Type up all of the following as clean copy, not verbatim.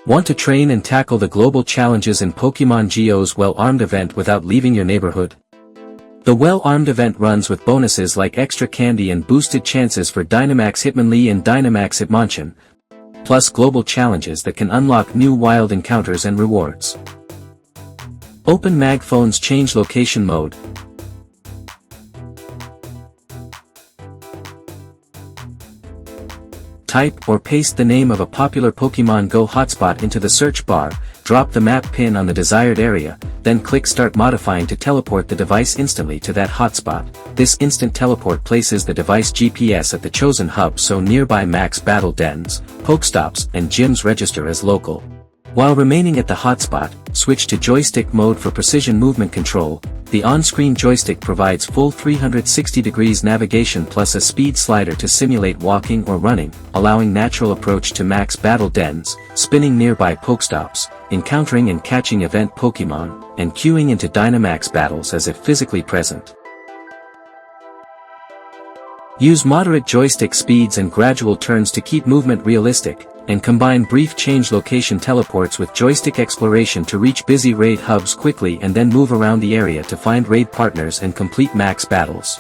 Want to train and tackle the global challenges in Pokémon GO's Well-Armed event without leaving your neighborhood? The Well-Armed event runs with bonuses like extra candy and boosted chances for Dynamax Hitmonlee and Dynamax Hitmonchan, plus global challenges that can unlock new wild encounters and rewards. Open MagFone's Change Location mode. Type or paste the name of a popular Pokémon GO hotspot into the search bar, drop the map pin on the desired area, then click Start Modifying to teleport the device instantly to that hotspot. This instant teleport places the device GPS at the chosen hub so nearby max battle dens, Pokestops, and gyms register as local. While remaining at the hotspot, switch to Joystick mode for precision movement control. The on-screen joystick provides full 360 degrees navigation plus a speed slider to simulate walking or running, allowing natural approach to max battle dens, spinning nearby Pokestops, encountering and catching event Pokémon, and queuing into Dynamax battles as if physically present. Use moderate joystick speeds and gradual turns to keep movement realistic, and combine brief change location teleports with joystick exploration to reach busy raid hubs quickly and then move around the area to find raid partners and complete max battles.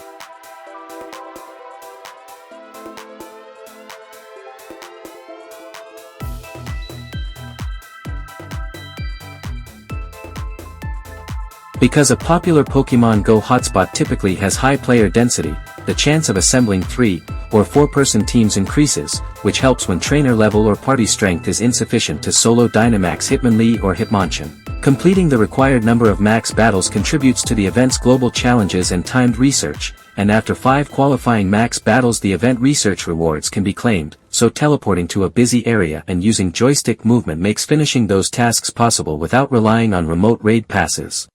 Because a popular Pokémon GO hotspot typically has high player density, the chance of assembling 3 or 4-person teams increases, which helps when trainer level or party strength is insufficient to solo Dynamax Hitmonlee or Hitmonchan. Completing the required number of max battles contributes to the event's global challenges and timed research, and after 5 qualifying max battles the event research rewards can be claimed, so teleporting to a busy area and using joystick movement makes finishing those tasks possible without relying on remote raid passes.